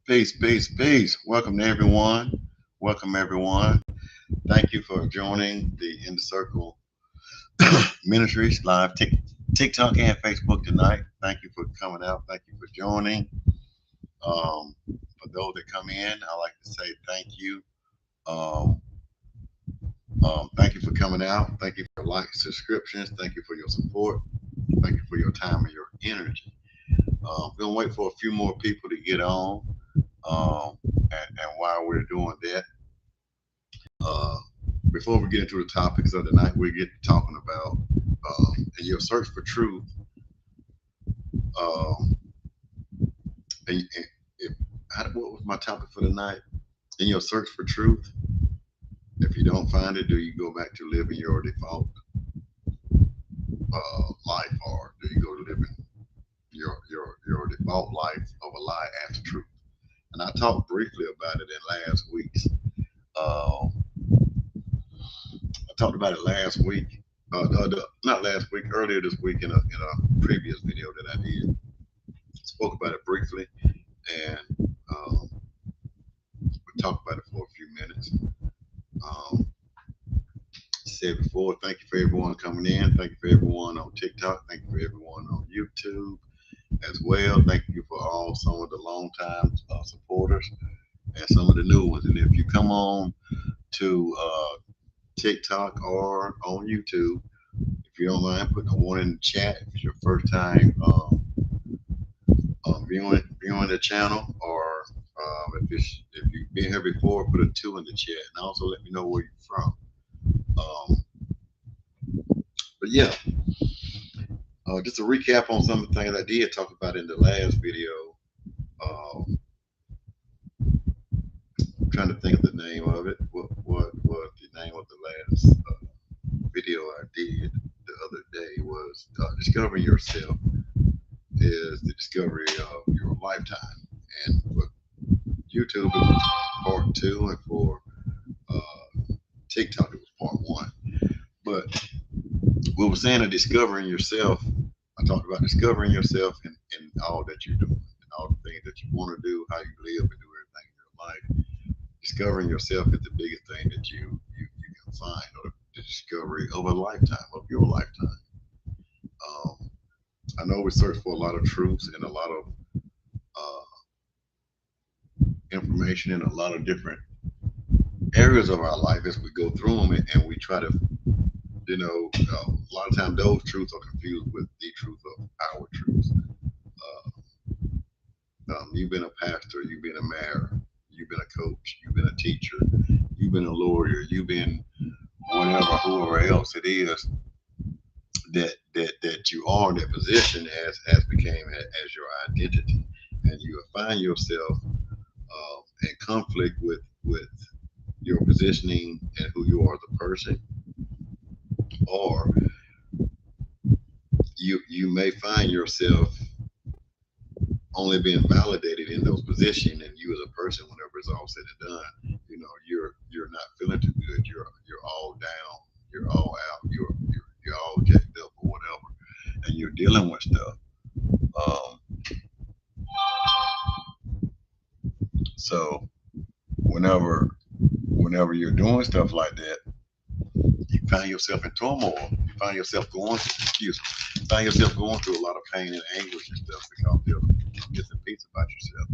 Peace, peace, peace. Welcome to everyone. Welcome everyone. Thank you for joining the In the Circle Ministries live TikTok and Facebook tonight. Thank you for coming out. Thank you for joining. For those that come in, I like to say thank you. Um, thank you for coming out. Thank you for your likes, subscriptions. Thank you for your support. Thank you for your time and your energy. We're gonna wait for a few more people to get on. And while we're doing that, Uh, before we get into the topics of the night, we get talking about in your search for truth. Um, and if, what was my topic for the night? In your search for truth, if you don't find it, do you go back to living your default life, or do you go to living your default life of a lie as truth? And I talked briefly about it in last week's. Uh, I talked about it last week. Not last week, earlier this week in a previous video that I did. Spoke about it briefly, and we talked about it for a few minutes. Um, Said before, thank you for everyone coming in. Thank you for everyone on TikTok. Thank you for everyone on YouTube as well. Thank you for all some of the long time supporters and some of the new ones. And if you come on to TikTok or on YouTube, if you don't mind putting a one in the chat, if it's your first time viewing the channel, or if you've been here before, put a two in the chat, and also let me know where you're from. Um, but yeah, just a recap on some of the things I did talk about in the last video. Um, I'm trying to think of the name of it. What the name of the last video I did the other day was discovering yourself is the discovery of your lifetime, and for YouTube it was part two, and for TikTok it was part one. But we were saying of discovering yourself. I talked about discovering yourself in all that you're doing, and all the things that you want to do, how you live, and do everything in your life. Discovering yourself is the biggest thing that you can find, or the discovery of a lifetime, of your lifetime. Um, I know we search for a lot of truths and a lot of information in a lot of different areas of our life as we go through them, and we try to, a lot of times those truths are confused with the truth of our truths. You've been a pastor, you've been a mayor, you've been a coach, you've been a teacher, you've been a lawyer, you've been whatever, whoever else it is that you are in that position as became as your identity, and you find yourself in conflict with your positioning and who you are as a person, or you may find yourself only being validated in those positions, and you as a person, whenever it's all said and done, you're not feeling too good. You're all down. You're all out. You're all jacked up or whatever, and you're dealing with stuff. Um, so whenever you're doing stuff like that, you find yourself in turmoil. You find yourself find yourself going through a lot of pain and anguish and stuff because you're missing piece about yourself.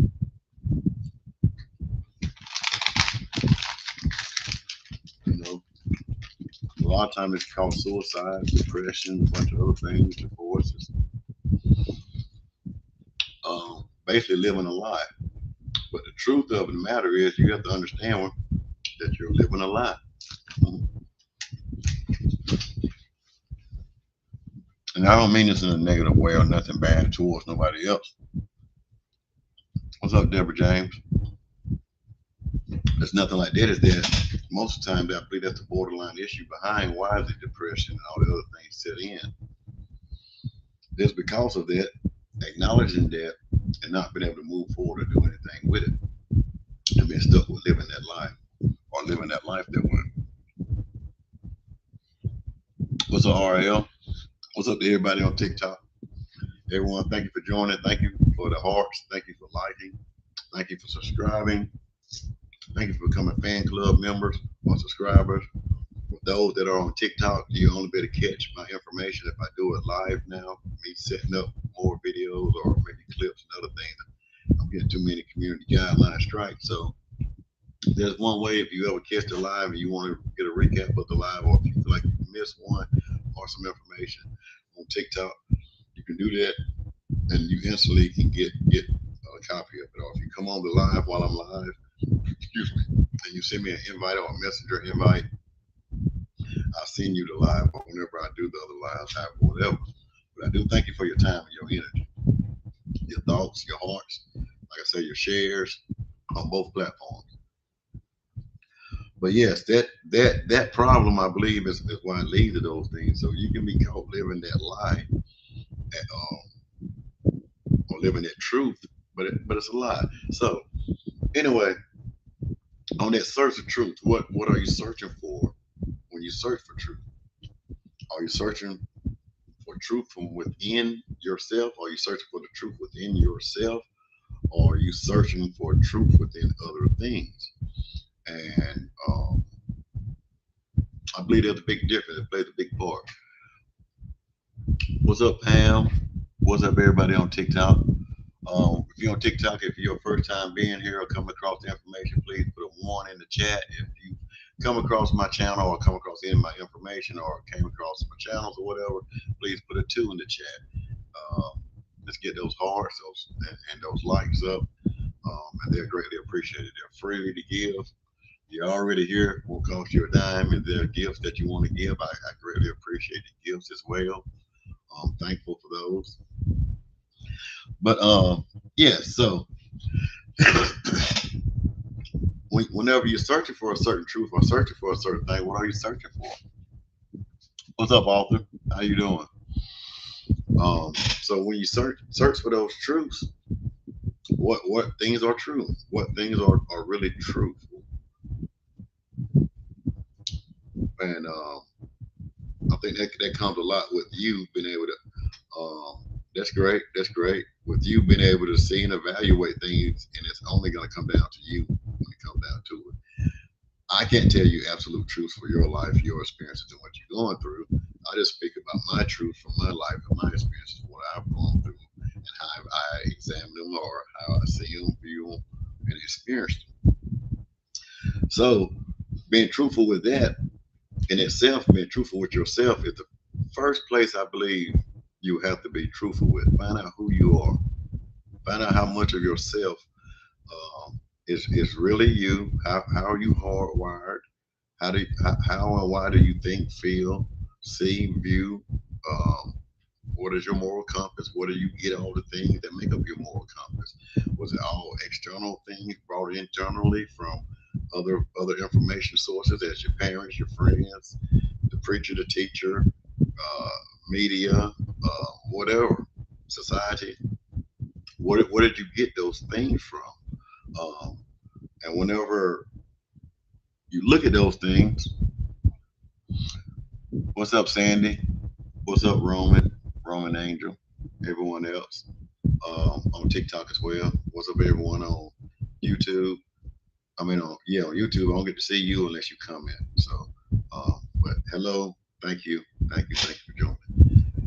You know, a lot of times it's called suicide, depression, a bunch of other things, divorces. Basically living a lie. But the truth of the matter is, you have to understand that you're living a lie. And I don't mean this in a negative way or nothing bad towards nobody else. What's up, Deborah James? There's nothing like that. Is that most of the time, I believe that's the borderline issue behind why the depression and all the other things set in. It's because of that, acknowledging that, and not being able to move forward or do anything with it, and being stuck with living that life or living that life that way. What's up, RL? What's up to everybody on TikTok? Everyone, thank you for joining. Thank you for the hearts. Thank you for liking. Thank you for subscribing. Thank you for becoming fan club members or subscribers. For those that are on TikTok, you only be able to catch my information if I do it live now. Me setting up more videos or maybe clips and other things. I'm getting too many community guideline strikes. So there's one way if you ever catch the live and you want to get a recap of the live, or if you feel like you missed one or some information on TikTok, you can do that and you instantly can get a copy of it. Or if you come on the live while I'm live, excuse me, and you send me an invite or a messenger invite, I'll send you the live or whenever I do the other lives, or whatever. But I do thank you for your time and your energy, your thoughts, your hearts, like I say, your shares on both platforms. But yes, that problem I believe is why it leads to those things. So you can be caught living that lie or living that truth, but it's a lie. So anyway, on that search of truth, what are you searching for when you search for truth? Are you searching for truth from within yourself? Are you searching for the truth within yourself? Or are you searching for truth within other things? And I believe there's a big difference. It plays a big part. What's up, Pam? What's up, everybody on TikTok? If you're on TikTok, if you're your first time being here or coming across the information, please put a one in the chat. If you come across my channel or come across any of my information or came across my channels or whatever, please put a two in the chat. Let's get those hearts and those likes up. And they're greatly appreciated. They're free to give. You're already here. Won't cost you a dime. If there are gifts that you want to give, I greatly appreciate the gifts as well. I'm thankful for those. But yeah, so whenever you're searching for a certain truth or searching for a certain thing, what are you searching for? What's up, author? How you doing? So when you search for those truths, what things are true? What things are really truthful? And I think that comes a lot with you being able to. That's great. That's great. With you being able to see and evaluate things, and it's only going to come down to you when it comes down to it. I can't tell you absolute truths for your life, your experiences, and what you're going through. I just speak about my truth from my life and my experiences, what I've gone through, and how I examine them or how I see them, view them, and experience them. So, being truthful with that in itself, being truthful with yourself is the first place I believe you have to be truthful with. Find out who you are. Find out how much of yourself is really you. How are you hardwired? How and why do you think, feel, see, view? Um, what is your moral compass? Where do you get all the things that make up your moral compass? Was it all external things brought internally from other information sources, as your parents, your friends, the preacher, the teacher, media, whatever, society? Where did you get those things from? Um, and whenever you look at those things, what's up, Sandy? What's up, Roman Angel? Everyone else on TikTok as well. What's up, everyone on YouTube? I mean, on YouTube, I don't get to see you unless you comment. So, but hello, thank you for joining.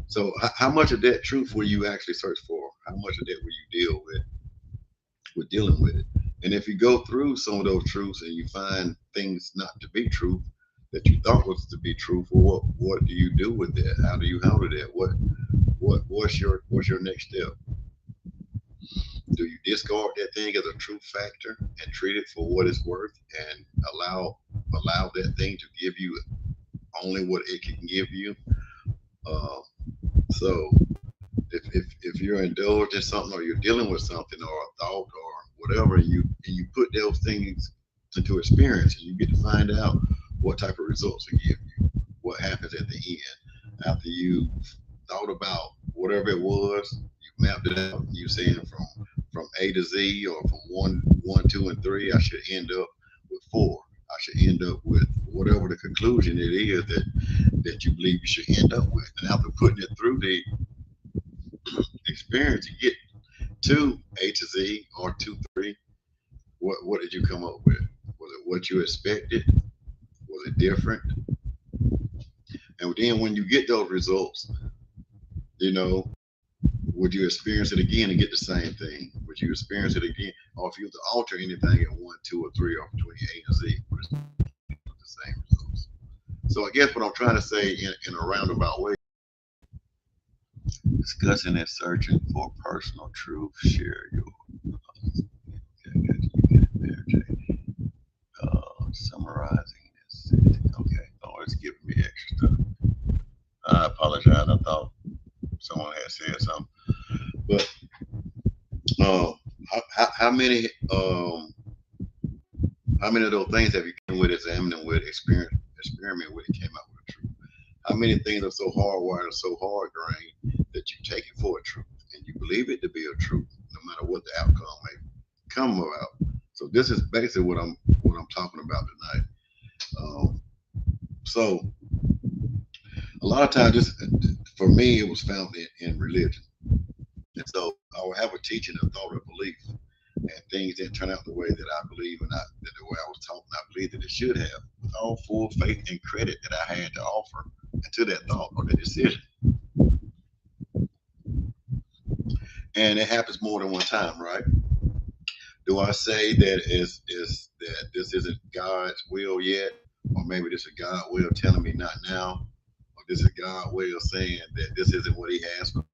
So, how much of that truth will you actually search for? How much of that will you deal with dealing with it? And if you go through some of those truths and you find things not to be truth that you thought was to be truthful, what do you do with that? How do you handle that? What's your next step? Do you discard that thing as a truth factor and treat it for what it's worth and allow that thing to give you only what it can give you? Uh, so if you're indulged in something or you're dealing with something or a thought or whatever, and you put those things into experience and you get to find out what type of results it gives you, what happens at the end after you thought about whatever it was, you mapped it out, you saying from A to Z or from one, two, and three, I should end up with four. I should end up with whatever the conclusion it is that you believe you should end up with. And after putting it through the experience, you get to A to Z or 2, 3. What did you come up with? Was it what you expected? Was it different? And then when you get those results, you know, would you experience it again and get the same thing? Would you experience it again? Or if you were to alter anything at 1, 2, or 3, or between A and Z, would it the same results? So I guess what I'm trying to say in a roundabout way, discussing and searching for personal truth, share your summarizing this. Okay. Oh, it's giving me extra stuff. I apologize. I thought someone had said something. But uh, how many how many of those things have you came with, examining with, experiment with, and came out with a truth? How many things are so hardwired and so hard grained that you take it for a truth and you believe it to be a truth, no matter what the outcome may come about? So this is basically what I'm talking about tonight. Um, so a lot of times, this for me, it was found in religion, and so I would have a teaching, a thought, or belief, and things didn't turn out the way that I believe and that the way I was taught and I believe that it should have, with all full faith and credit that I had to offer to that thought or that decision. And it happens more than one time, right? Do I say that is that this isn't God's will yet, or maybe this is God's way of telling me not now, or this is God's way of saying that this isn't what He has for me,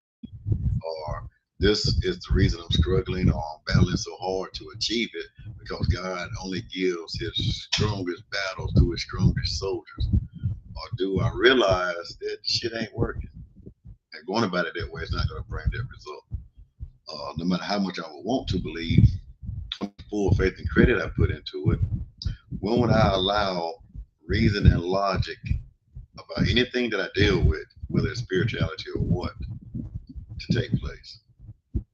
or this is the reason I'm struggling or I'm battling so hard to achieve it because God only gives His strongest battles to His strongest soldiers, or do I realize that shit ain't working and going about it that way is not going to bring that result? No matter how much I would want to believe, full faith and credit I put into it, when would I allow reason and logic about anything that I deal with, whether it's spirituality or what, to take place?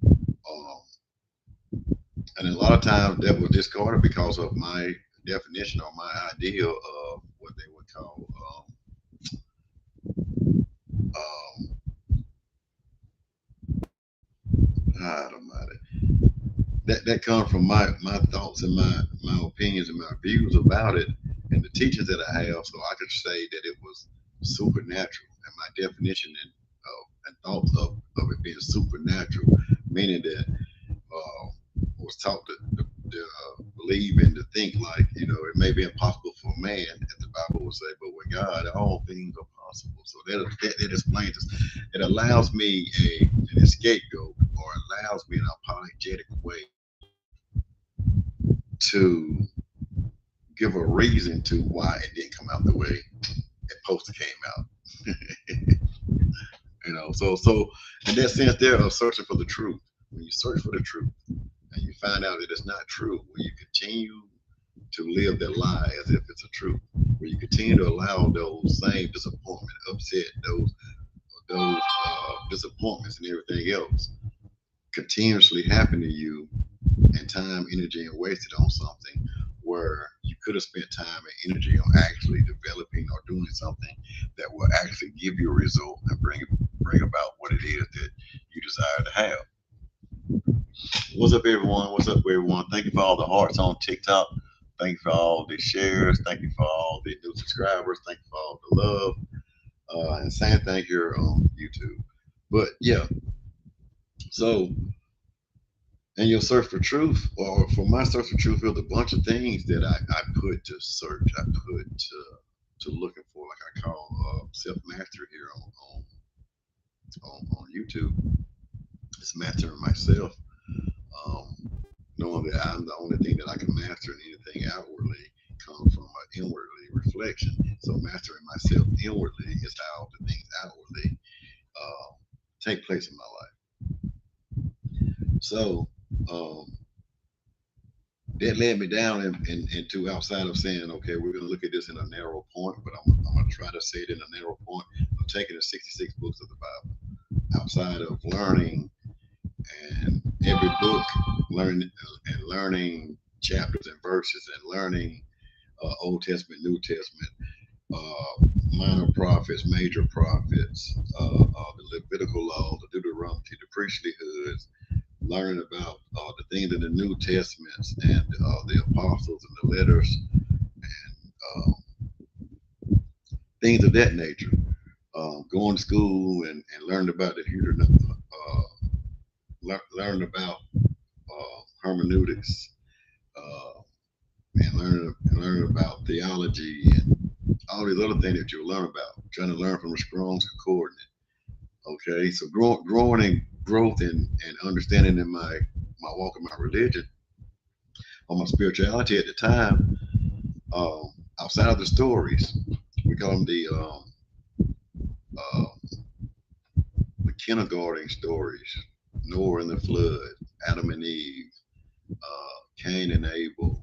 Um, and a lot of times that was discarded because of my definition or my idea of what they would call um, I don't know, that comes from my thoughts and my opinions and my views about it and the teachings that I have, so I could say that it was supernatural. And my definition and thoughts of it being supernatural, meaning that was taught to believe and to think like, it may be impossible for man, as the Bible would say, but with God, all things are possible. So that explains this. It allows me an scapegoat, or allows me an apologetic way to give a reason to why it didn't come out the way it supposed to came out. So in that sense, there of searching for the truth. When you search for the truth and you find out that it's not true, when you continue to live that lie as if it's a truth, when you continue to allow those same disappointment, upset, those disappointments and everything else continuously happen to you, and time, energy, and wasted on something where you could have spent time and energy on actually developing or doing something that will actually give you a result and bring about what it is that you desire to have. What's up, everyone? What's up, everyone? Thank you for all the hearts on TikTok. Thank you for all the shares. Thank you for all the new subscribers. Thank you for all the love. And same thing here on YouTube. But yeah, so in your search for truth, or for my search for truth, there's a bunch of things that I put to search. I put to looking for, like I call self mastery here on YouTube. It's mastering myself, um, knowing that I'm the only thing that I can master, and anything outwardly comes from an inwardly reflection. So mastering myself inwardly is how the things outwardly take place in my life. So that led me down into outside of saying, okay, we're going to look at this in a narrow point, but I'm going to try to say it in a narrow point of taking the 66 books of the Bible, outside of learning and every book, learning chapters and verses, and learning Old Testament, New Testament, minor prophets, major prophets, the Levitical law, the Deuteronomy, the priestly hoods, learning about the things in the New Testaments and the apostles and the letters and things of that nature. Going to school and learning about the learning about hermeneutics, uh, and learning about theology and all these other things that you'll learn about. Trying to learn from the Strong's Concordance. Okay, so growing in growth and understanding in my walk in my religion or my spirituality at the time, outside of the stories, we call them uh, the kindergarten stories, Noah and the flood, Adam and Eve, Cain and Abel,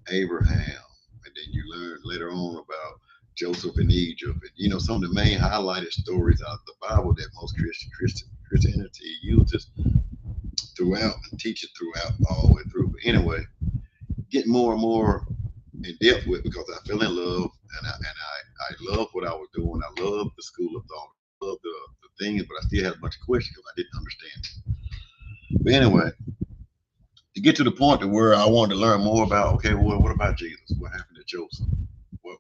Abraham, and then you learn later on about Joseph in Egypt, and some of the main highlighted stories out of the Bible that most Christianity uses throughout and teaches throughout all the way through. But anyway, get more and more in depth with because I fell in love and I love what I was doing. I love the school of thought, I love the things, but I still had a bunch of questions because I didn't understand it. But anyway, to get to the point to where I wanted to learn more about, okay, well, what about Jesus? What happened to Joseph?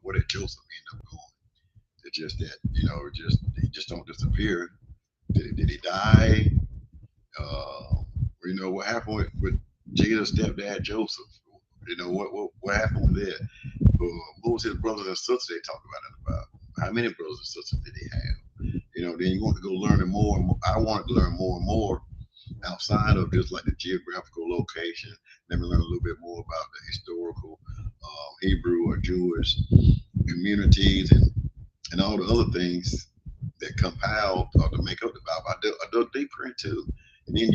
What did Joseph end up going? It's just that, he just don't disappear. Did he die? What happened with Jesus' stepdad Joseph? What happened with that? What was his brothers and sisters they talked about in the Bible? How many brothers and sisters did he have? Then you want to go learning more and more. I wanted to learn more and more outside of just like the geographical location. Let me learn a little bit more about the historical Hebrew or Jewish communities and all the other things that compiled or to make up the Bible. I dug deeper into, and then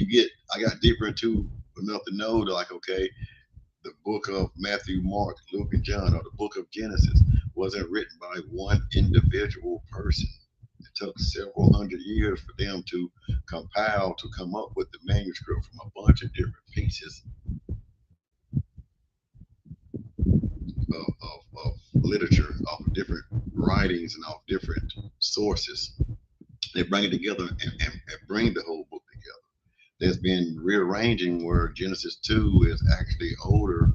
I got deeper into enough to know that like, okay, the book of Matthew, Mark, Luke, and John, or the book of Genesis, wasn't written by one individual person. It took several hundred years for them to compile to come up with the manuscript from a bunch of different pieces of literature, of different writings, and of different sources. They bring it together and bring the whole book together. There's been rearranging where Genesis 2 is actually older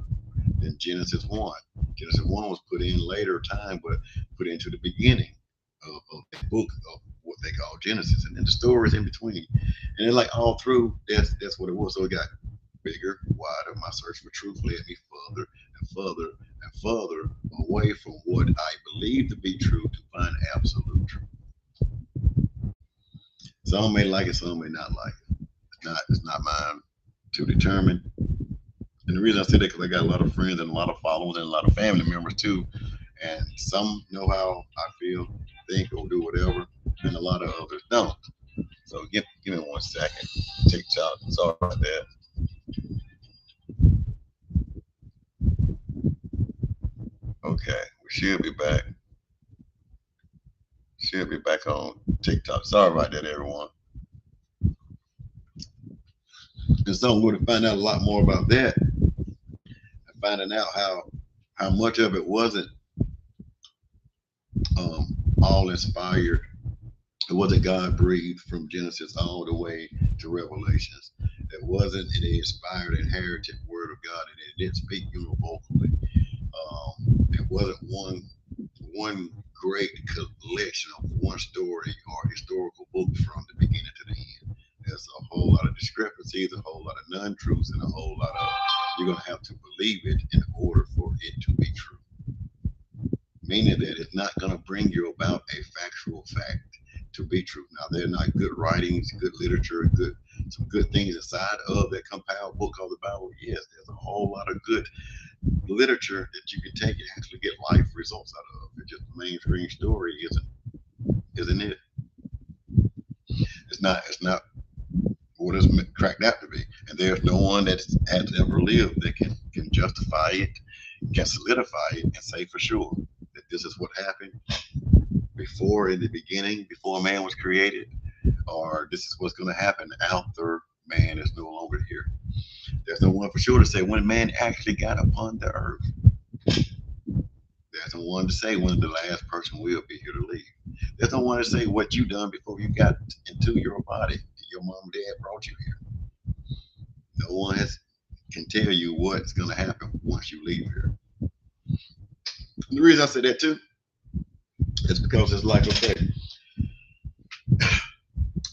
than Genesis 1. Genesis 1 was put in later time, but put into the beginning of the book of what they call Genesis, and then the stories in between. And then, like all through, that's what it was. So it got bigger, wider. My search for truth led me further and further and further away from what I believe to be true to find absolute truth. Some may like it, some may not like it. It's not mine to determine. And the reason I say that because I got a lot of friends and a lot of followers and a lot of family members too. And some know how I feel, think, or do whatever, and a lot of others don't. So give me 1 second. TikTok. Sorry about that. Okay, we should be back. Should be back on TikTok. Sorry about that, everyone. And so I'm going to find out a lot more about that and finding out how much of it wasn't all inspired. It wasn't God breathed from Genesis all the way to Revelations. It wasn't an inspired, inherited word of God, and it didn't speak univocally. It wasn't one great collection of one story or historical book from the beginning to the end. There's a whole lot of discrepancies, a whole lot of non-truths, and a whole lot of you're gonna have to believe it in order for it to be true. Meaning that it's not gonna bring you about a factual fact to be true. Now they're not good writings, good literature, some good things inside of that compiled book called the Bible. Yes, there's a whole lot of good literature that you can take and actually get life results out of. It's just the mainstream story isn't it? It's not what it's cracked out to be. And there's no one that has ever lived that can justify it, can solidify it, and say for sure that this is what happened before in the beginning, before man was created, or this is what's going to happen after man is no longer here. There's no one for sure to say when man actually got upon the earth. There's no one to say when the last person will be here to leave. There's no one to say what you done before you got into your body. Your mom and dad brought you here. No one has tell you what's going to happen once you leave here. And the reason I say that too is because it's like, okay,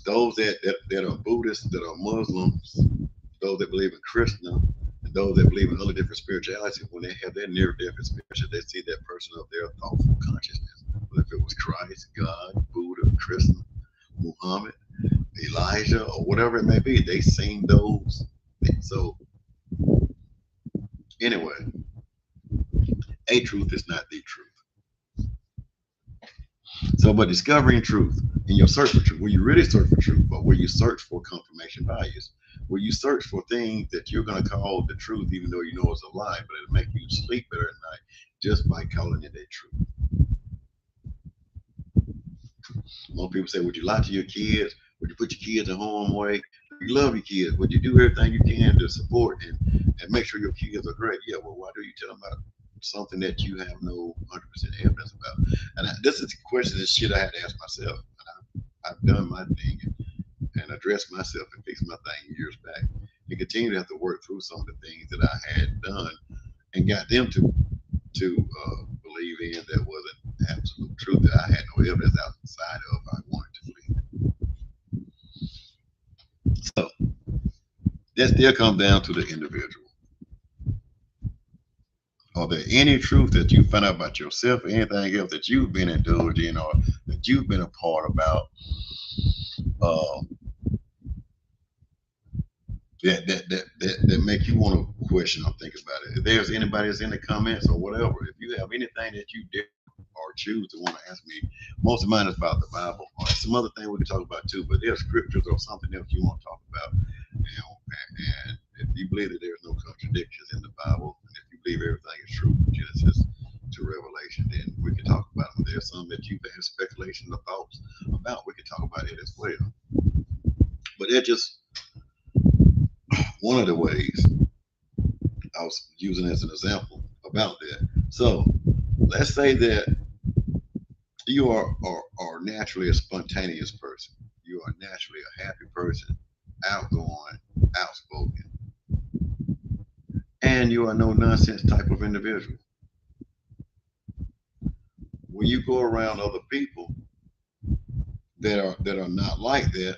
those that are Buddhists, that are Muslims, those that believe in Krishna, and those that believe in other different spiritualities, when they have their near-death experience, they see that person of their thoughtful consciousness. But if it was Christ, God, Buddha, Krishna, Muhammad, Elijah, or whatever it may be, they seen those. So anyway, a truth is not the truth. So, but discovering truth in your search for truth, where you really search for truth, but where you search for confirmation bias, where you search for things that you're going to call the truth, even though you know it's a lie, but it'll make you sleep better at night just by calling it a truth. Most people say, would you lie to your kids? Would you put your kids in harm's way? You love your kids. Would you do everything you can to support and make sure your kids are great? Yeah, well, why do you tell them about something that you have no 100% evidence about? And this is a question, this shit I had to ask myself. And I've done my thing and addressed myself and fixed my thing years back. And continue to have to work through some of the things that I had done and got them to believe in that wasn't absolute truth, that I had no evidence outside of I wanted to believe. So that still comes down to the individual. Are there any truth that you find out about yourself or anything else that you've been indulged in or that you've been a part about uh, that make you want to question or think about it? If there's anybody that's in the comments or whatever, if you have anything that you did or choose to want to ask me, most of mine is about the Bible or some other thing we can talk about too, but there's scriptures or something else you want to talk about. And if you believe that there's no contradictions in the Bible, and if you believe everything is true from Genesis to Revelation, then we can talk about them. There's some that you've had speculation or thoughts about, we can talk about it as well. But it's just one of the ways I was using as an example about that. So let's say that you are naturally a spontaneous person. You are naturally a happy person, outgoing, outspoken, and you are no nonsense type of individual. When you go around other people that are not like that,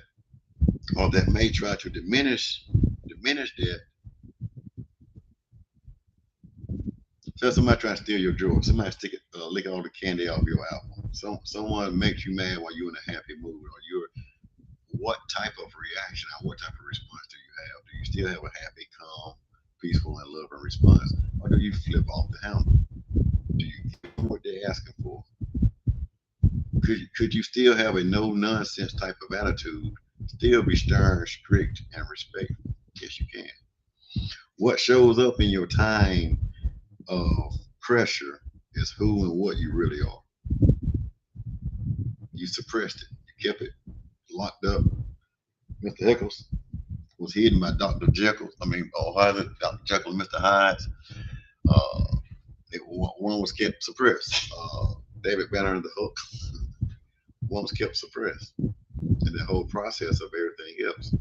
or that may try to diminish that. So somebody trying to steal your drawer, somebody lick all the candy off your apple. Someone makes you mad while you're in a happy mood, or what type of reaction or what type of response do you have? Do you still have a happy, calm, peaceful, and loving response, or do you flip off the handle? Do you give them what they're asking for? Could you still have a no nonsense type of attitude, still be stern, strict, and respectful? Yes, you can. What shows up in your time of pressure is who and what you really are. You suppressed it. You kept it locked up. Mr. Eccles was hidden by Dr. Jekyll. Dr. Jekyll and Mr. Hyde. Uh, one was kept suppressed. David Banner and the Hook. One was kept suppressed. And the whole process of everything else.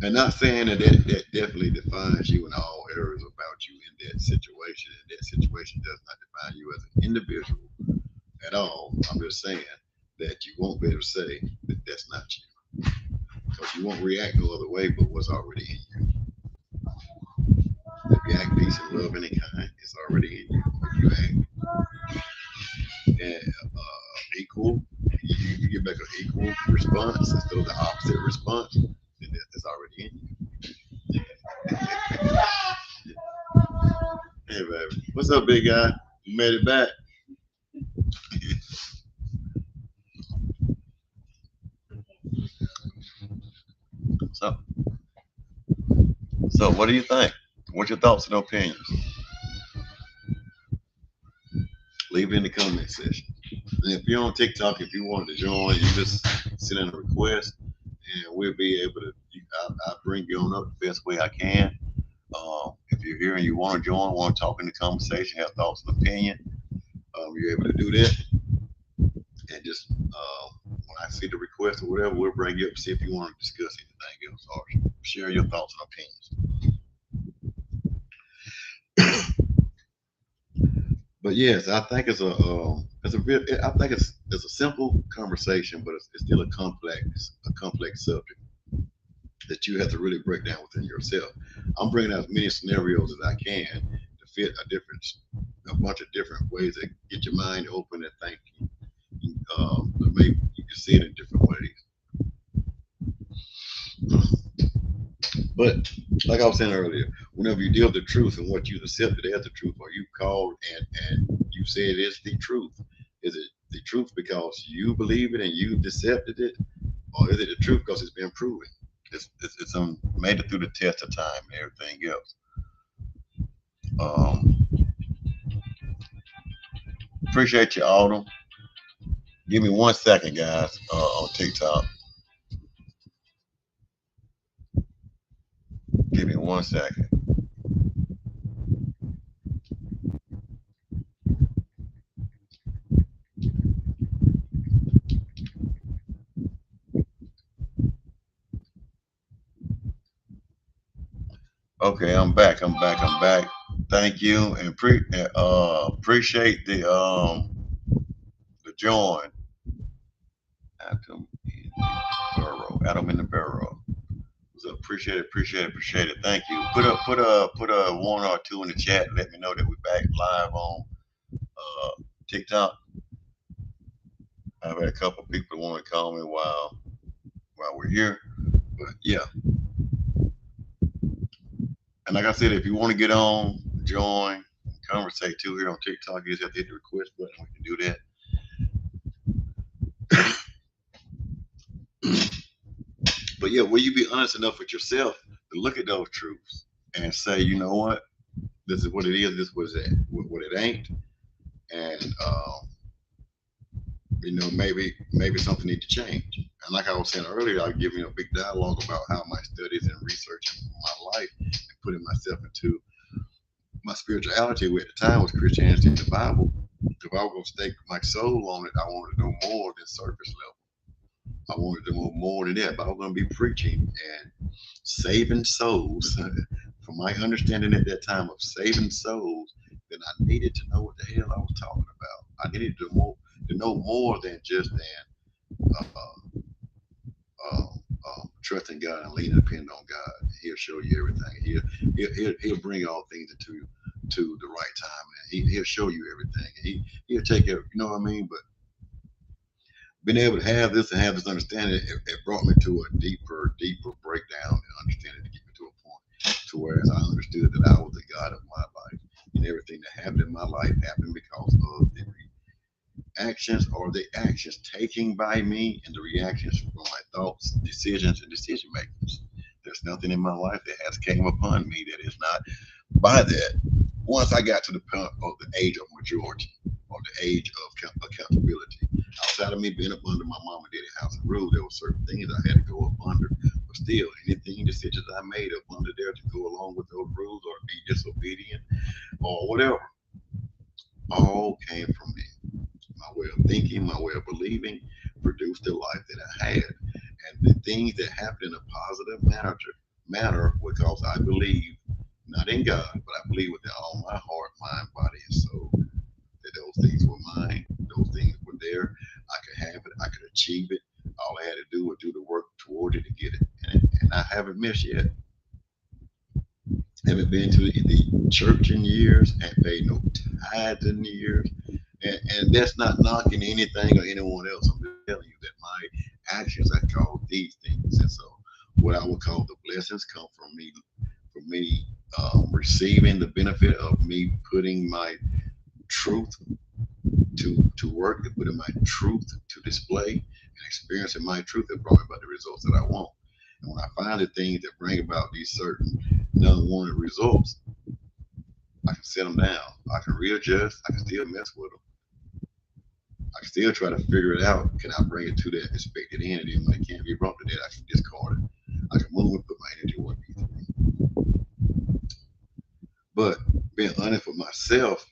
And not saying that definitely defines you in all areas about you in that situation. And that situation does not define you as an individual at all. I'm just saying that you won't be able to say that that's not you. Because you won't react no other way but what's already in you. If you act peace and love any kind, it's already in you. If you act equal, you get back an equal response instead of the opposite response, then that's already in you. Hey, baby. What's up, big guy? You made it back. So, what do you think? What's your thoughts and opinions? Leave it in the comment section. And if you're on TikTok, if you wanted to join, you just send in a request, and we'll be able to. I'll bring you on up the best way I can. If you're here and you want to join, want to talk in the conversation, have thoughts and opinion, you're able to do that. And just when I see the request or whatever, we'll bring you up and see if you want to discuss anything else or share your thoughts and opinions. But yes, I think it's a real. I think it's a simple conversation, but it's still a complex subject that you have to really break down within yourself. I'm bringing out as many scenarios as I can to fit a bunch of different ways that get your mind open and thinking. Maybe you can see it in different ways. But like I was saying earlier, whenever you deal with the truth and what you accepted as the truth, or you called and you said it is the truth, is it the truth because you believe it and you accepted it, or is it the truth because it's been proven? It's made it through the test of time and everything else. Um, Appreciate you, Autumn. Give me 1 second, guys, on TikTok. Give me 1 second. Okay, I'm back. I'm back. I'm back. Thank you, and appreciate the join. Adam in the burrow. Adam in the burrow. So appreciate it. Appreciate it. Appreciate it. Thank you. Put a one or two in the chat. Let me know that we're back live on TikTok. I've had a couple of people want to call me while we're here. But yeah, and like I said, if you want to get on, join, conversate too here on TikTok, you just have to hit the request button. We can do that. But yeah, will you be honest enough with yourself to look at those truths and say, you know what, this is what it is, this was it, what it ain't, and maybe something need to change. And like I was saying earlier, I give you a big dialogue about how my studies and research in my life and putting myself into my spirituality, which at the time was Christianity and the Bible. If I was going to stake my soul on it, I wanted to know more than surface level. I wanted to know more than that. But I was going to be preaching and saving souls. From my understanding at that time of saving souls, then I needed to know what the hell I was talking about. I needed to know more than just uh, trusting God and leaning depending on God. He'll show you everything. He'll bring all things to the right time, and he'll show you everything. He'll take care. You know what I mean? But being able to have this and have this understanding, it brought me to a deeper breakdown and understanding to get me to a point to where as I understood that I was the God of my life, and everything that happened in my life happened because of the actions or the actions taken by me and the reactions from my thoughts, decisions, and decision makings. There's nothing in my life that has came upon me that is not by that. Once I got to the point of the age of majority or the age of accountability, outside of me being up under my mom and daddy house of rule, there were certain things I had to go up under. But still, anything decisions I made up under there to go along with those rules or be disobedient or whatever, all came from me. My way of thinking, my way of believing produced the life that I had. And the things that happened in a positive manner because I believe not in God, but I believe with all my heart, mind, body, and soul that those things were mine, those things were there. I could have it, I could achieve it. All I had to do was do the work toward it to get it. And I haven't missed yet. Haven't been to the church in years, haven't paid no tithes in years. And that's not knocking anything or anyone else. I'm just telling you that my actions I call these things. And so what I would call the blessings come from me receiving the benefit of me putting my truth to work and putting my truth to display and experiencing my truth that brought about the results that I want. And when I find the things that bring about these certain unwanted results, I can set them down. I can readjust. I can still mess with them. I can still try to figure it out. Can I bring it to that expected end? And then when it can't be brought to that, I can discard it. I can move and put my energy where it needs to be. But being honest with myself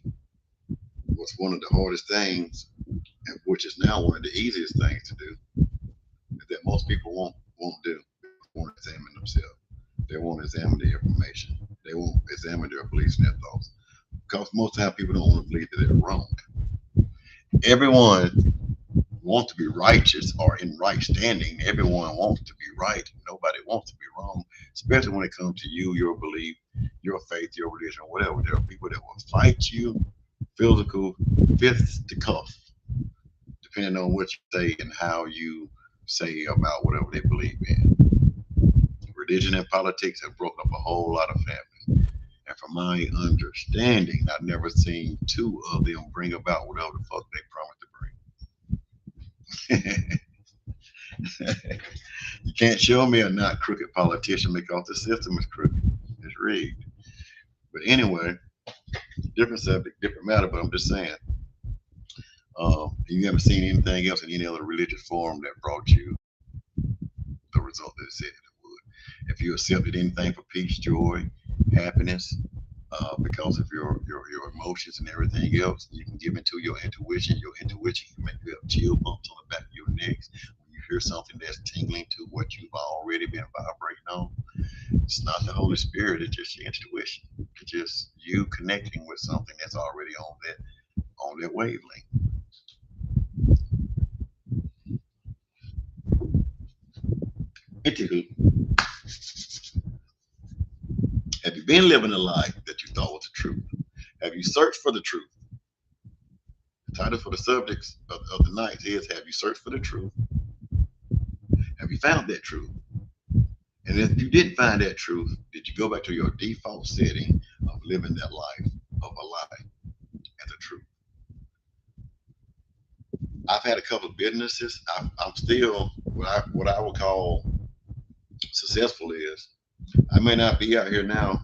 was one of the hardest things, and which is now one of the easiest things to do, that most people won't do. Won't examine themselves. They won't examine the information. They won't examine their beliefs and their thoughts. Because most of the time people don't want to believe that they're wrong. Everyone wants to be righteous or in right standing. Everyone wants to be right. Nobody wants to be wrong, especially when it comes to you, your belief, your faith, your religion, whatever. There are people that will fight you, physical, fisticuff, depending on what you say and how you say about whatever they believe in. Religion and politics have broken up a whole lot of families. And from my understanding, I've never seen two of them bring about whatever the fuck they promised to bring. You can't show me a not crooked politician because the system is crooked. It's rigged. But anyway, different subject, different matter. But I'm just saying, you haven't seen anything else in any other religious forum that brought you the result that it said it would. If you accepted anything for peace, joy, happiness, because of your emotions and everything else, you can give into your intuition. Your intuition can make you have chill bumps on the back of your neck when you hear something that's tingling to what you've already been vibrating on. It's not the Holy Spirit; it's just your intuition. It's just you connecting with something that's already on that wavelength. Anywho, have you been living a life that you thought was the truth? Have you searched for the truth? The title for the subjects of the night is Have you searched for the truth? Have you found that truth? And if you didn't find that truth, did you go back to your default setting of living that life of a lie as a truth? I've had a couple of businesses. I'm still what I would call successful is I may not be out here now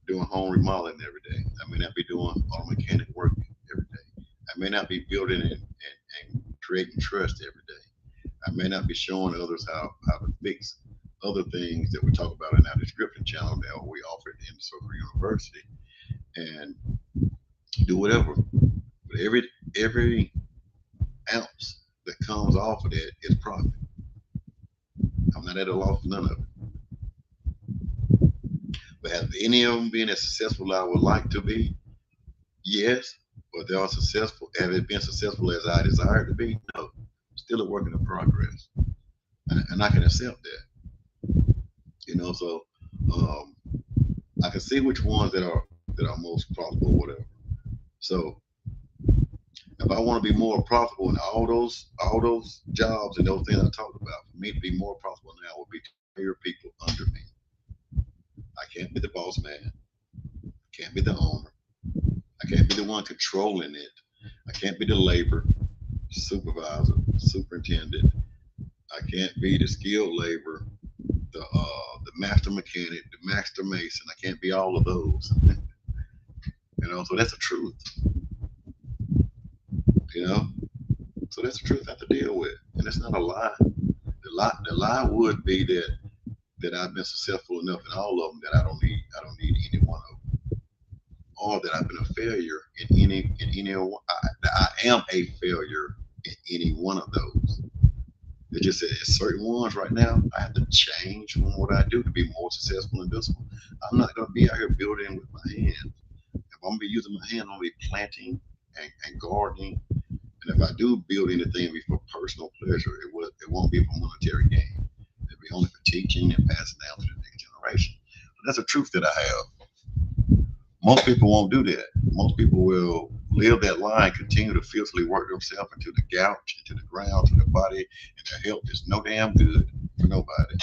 doing home remodeling every day. I may not be doing auto mechanic work every day. I may not be building and creating trust every day. I may not be showing others how to fix other things that we talk about in our description channel that we offer at the Circle University and do whatever. But every ounce that comes off of that is profit. I'm not at a loss for none of it. But have any of them been as successful as I would like to be? Yes. But they are successful. Have it been successful as I desire to be? No. Still a work in progress. And I can accept that. So um, I can see which ones that are most profitable, whatever. So if I want to be more profitable in all those jobs and those things I talked about, for me to be more profitable now would be to hire people under me. I can't be the boss man. I can't be the owner. I can't be the one controlling it. I can't be the labor supervisor, superintendent. I can't be the skilled labor, the master mechanic, the master mason. I can't be all of those. So that's the truth. You know, so that's the truth I have to deal with, and it's not a lie. The lie would be that I've been successful enough in all of them that I don't need any one of them, or that I've been a failure in any one. That I am a failure in any one of those. It's just that certain ones right now I have to change from what I do to be more successful in this one. I'm not going to be out here building with my hands. If I'm gonna be using my hand, I'm gonna be planting and gardening. And if I do build anything be for personal pleasure, it won't be for monetary gain. It'll be only for teaching and passing down to the next generation. So that's a truth that I have. Most people won't do that. Most people will live that lie and continue to fiercely work themselves into the gouge, into the ground, to their body, and their health is no damn good for nobody.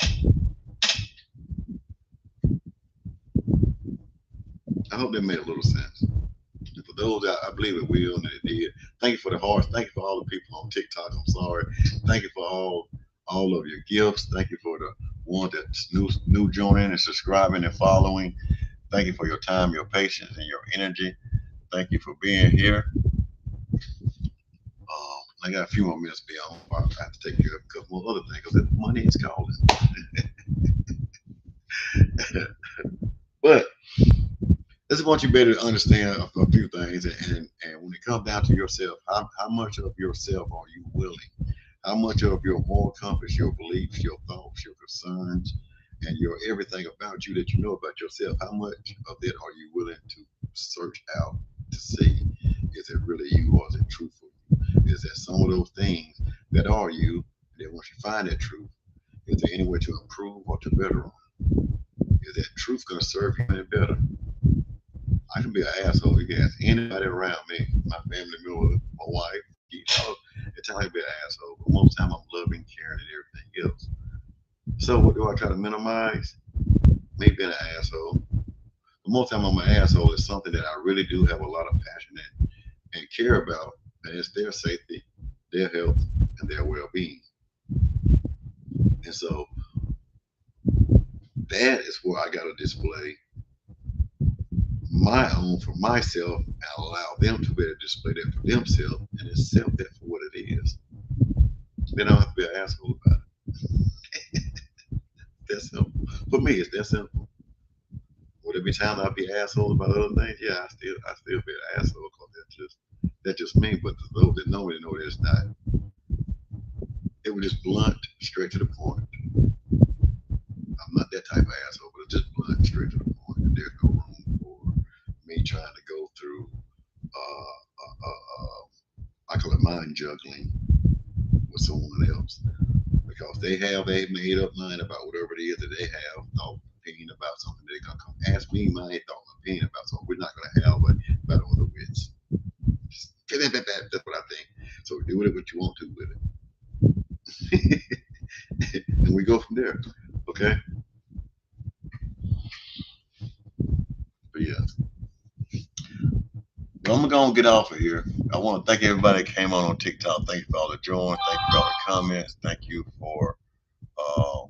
I hope that made a little sense. And for those that I believe it will and it did, thank you for the hearts. Thank you for all the people on TikTok. I'm sorry. Thank you for all of your gifts. Thank you for the one that's new joining and subscribing and following. Thank you for your time, your patience, and your energy. Thank you for being here. I got a few more minutes to be on. I have to take care of a couple more other things because money is calling. But I just want you better to understand a few things, and when it comes down to yourself, how much of yourself are you willing? How much of your moral compass, your beliefs, your thoughts, your concerns, and your everything about you that you know about yourself, how much of that are you willing to search out to see? Is it really you, or is it true for you? Is there some of those things that are you, and then once you find that truth, is there any way to improve or to better on? Is that truth going to serve you any better? I can be an asshole. You can ask anybody around me, my family member, my wife, you know, at times I can be an asshole, but most of the time I'm loving, caring, and everything else. So what do I try to minimize? Me being an asshole. But most of the time I'm an asshole is something that I really do have a lot of passion and care about, and it's their safety, their health, and their well-being. And so that is where I got to display my own for myself and allow them to be able to display that for themselves and accept that for what it is. They don't have to be an asshole about it. That's simple. For me, it's that simple. Would there be times I'd be an asshole about other things? Yeah, I still be an asshole because that's just me. But those that know me know that it's not. It was just blunt, straight to the point. I'm not that type of asshole, but it's just blunt, straight to the point. And there's no room for me trying to go through, I call it mind juggling with someone else because they have a made up mind about whatever it is that they have thought opinion about something. They're gonna come ask me my thought opinion about something. We're not gonna have a battle of the wits. Just, that's what I think. So do with it what you want to with it, and we go from there. Okay, but yeah. Well, I'm gonna get off of here. I want to thank everybody that came on TikTok. Thank you for all the join. Thank you for all the comments. Thank you for uh,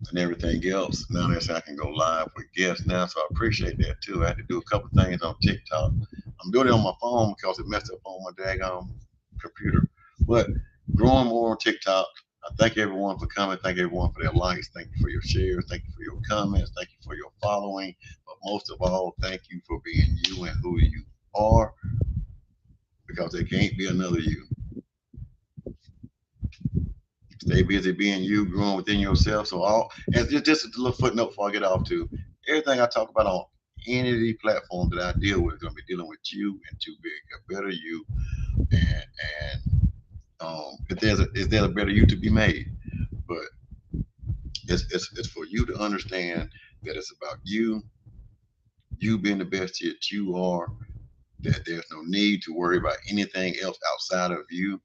and everything else. Now that I can go live with guests now, so I appreciate that too. I had to do a couple things on TikTok. I'm doing it on my phone because it messed up on my daggone computer. But growing more on TikTok. I thank everyone for coming. Thank everyone for their likes. Thank you for your shares. Thank you for your comments. Thank you for your following. But most of all, thank you for being you and who you are because there can't be another you. Stay busy being you, growing within yourself. So all and just a little footnote before I get off to everything I talk about on any of these platforms that I deal with is going to be dealing with you and to be a better you. And if is there a better you to be made? But it's for you to understand that it's about you being the best that you are. That there's no need to worry about anything else outside of you,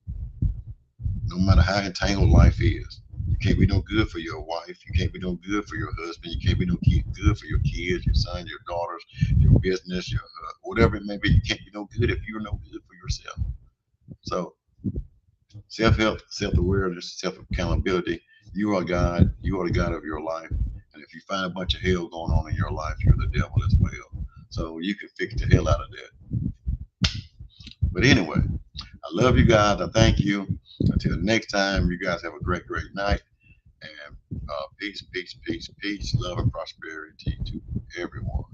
no matter how entangled life is. You can't be no good for your wife. You can't be no good for your husband. You can't be no good for your kids, your son, your daughters, your business, your whatever it may be. You can't be no good if you're no good for yourself. So self help, self awareness, self accountability. You are God. You are the God of your life. And if you find a bunch of hell going on in your life, you're the devil as well. So you can fix the hell out of that. But anyway, I love you guys. I thank you. Until next time, you guys have a great, great night. And peace, peace, peace, peace, love, and prosperity to everyone.